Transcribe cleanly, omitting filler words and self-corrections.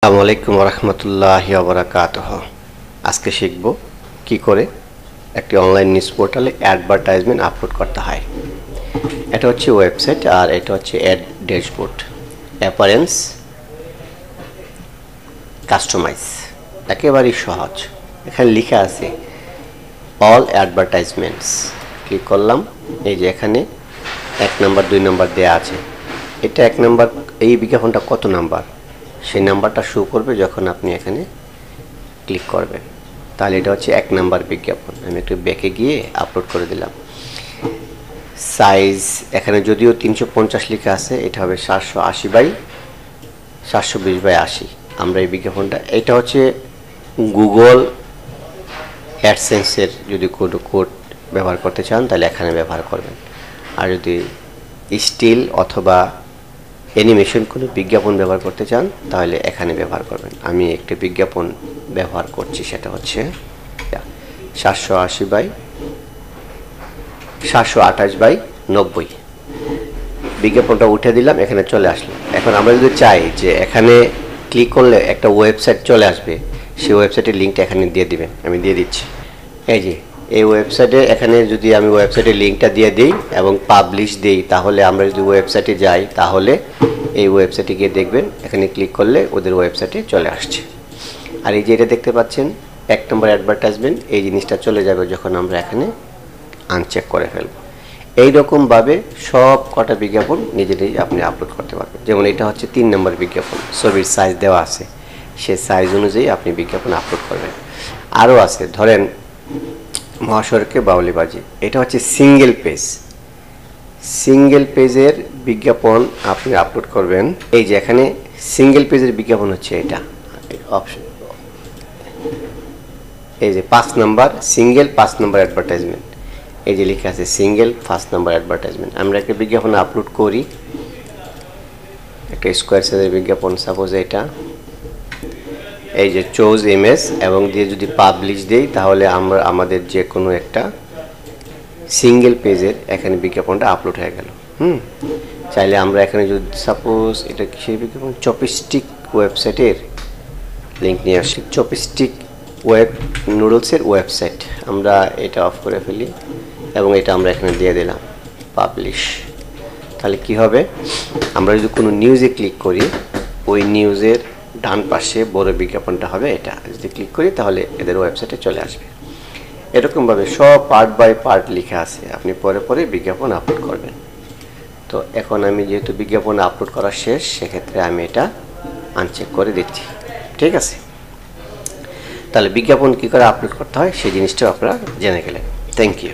আসসালামু আলাইকুম রহমতুল্লাহি ওয়া বারাকাতুহু। আজকে শিখব কি করে একটি অনলাইন নিউজ পোর্টালে অ্যাডভার্টাইজমেন্ট আপলোড করতে হয়। এটা হচ্ছে ওয়েবসাইট আর এটা হচ্ছে অ্যাড ড্যাশবোর্ড। অ্যাপারেন্স কাস্টমাইজ একেবারেই সহজ। এখানে লেখা আছে অল অ্যাডভার্টাইজমেন্টস। ক্লিক করলাম, এই যে এখানে 1 নাম্বার 2 নাম্বার দেয়া আছে। এটা 1 নাম্বার, এই বিজ্ঞাপনটা কত নাম্বার সেই নাম্বারটা শো করবে যখন আপনি এখানে ক্লিক করবেন। তাহলে এটা হচ্ছে 1 নাম্বার বিজ্ঞাপন। আমি একটু ব্যাকে গিয়ে আপলোড করে দিলাম। সাইজ এখানে যদিও 350 লেখা আছে, এটা হবে 780 বাই 720 বাই 80। আমরা এই বিজ্ঞাপনটা, এটা হচ্ছে গুগল অ্যাডসেন্সের যদি কোনো কোড ব্যবহার করতে চান তাহলে এখানে ব্যবহার করবেন। আর যদি স্টিল অথবা অ্যানিমেশন কোনো বিজ্ঞাপন ব্যবহার করতে চান তাহলে এখানে ব্যবহার করবেন। আমি একটা বিজ্ঞাপন ব্যবহার করছি, সেটা হচ্ছে 780 বাই 728 বাই 90। বিজ্ঞাপনটা উঠে দিলাম, এখানে চলে আসলো। এখন আমরা যদি চাই যে এখানে ক্লিক করলে একটা ওয়েবসাইট চলে আসবে, সেই ওয়েবসাইটের লিঙ্কটা এখানে দিয়ে দিবেন। আমি দিয়ে দিচ্ছি। এই যে এই ওয়েবসাইটে, এখানে যদি আমি ওয়েবসাইটের লিঙ্কটা দিয়ে দিই এবং পাবলিশ দিই, তাহলে আমরা যদি ওয়েবসাইটে যাই তাহলে এই ওয়েবসাইটে গিয়ে দেখবেন, এখানে ক্লিক করলে ওদের ওয়েবসাইটে চলে আসছে। আর এই যে এটা দেখতে পাচ্ছেন 1 নম্বর অ্যাডভার্টাইজমেন্ট, এই জিনিসটা চলে যাবে যখন আমরা এখানে আনচেক করে ফেলব। এইরকমভাবে সব কটা বিজ্ঞাপন নিজে নিজে আপনি আপলোড করতে পারবেন। যেমন এটা হচ্ছে 3 নম্বর বিজ্ঞাপন, ছবির সাইজ দেওয়া আছে, সেই সাইজ অনুযায়ী আপনি বিজ্ঞাপন আপলোড করবেন। আরও আছে, ধরেন মহাসড়কে বাউলিবাজি, এটা হচ্ছে সিঙ্গেল পেজ। সিঙ্গেল পেজের বিজ্ঞাপন আপনি আপলোড করবেন। এই যে এখানে সিঙ্গেল পেজের বিজ্ঞাপন হচ্ছে এটা অপশন, এই যে 5 নাম্বার সিঙ্গেল 5 নাম্বার অ্যাডভার্টাইজমেন্ট, এই যে লেখা আছে সিঙ্গেল 5 নাম্বার অ্যাডভার্টাইজমেন্ট। আমরা একটা বিজ্ঞাপন আপলোড করি, একটা স্কোয়ার সাইজের বিজ্ঞাপন, সাপোজ এটা, এই যে চুজ ইমেজ এবং দিয়ে যদি পাবলিশ দেই তাহলে আমরা আমাদের যে কোনো একটা সিঙ্গেল পেজের এখানে বিজ্ঞাপনটা আপলোড হয়ে গেল। চাইলে আমরা এখানে যদি সাপোজ এটা কিসের বিজ্ঞাপন, চপস্টিক ওয়েবসাইটের লিঙ্ক নিয়ে আসি, চপস্টিক ওয়েব নুডলসের ওয়েবসাইট, আমরা এটা অফ করে ফেলি এবং এটা আমরা এখানে দিয়ে দিলাম পাবলিশ। তাহলে কি হবে, আমরা যদি কোনো নিউজে ক্লিক করি ওই নিউজের ডান পাশে বড় বিজ্ঞাপনটা হবে এটা, যদি ক্লিক করি তাহলে এদের ওয়েবসাইটে চলে আসবে। এরকমভাবে সব পার্ট বাই পার্ট লেখা আছে, আপনি পরে পরে বিজ্ঞাপন আপলোড করবেন। তো এখন আমি যেহেতু বিজ্ঞাপন আপলোড করা শেষ, সেক্ষেত্রে আমি এটা আনচেক করে দিচ্ছি। ঠিক আছে, তাহলে বিজ্ঞাপন কী করে আপলোড করতে হয় সেই জিনিসটাও আপনারা জেনে গেলেন। Thank you.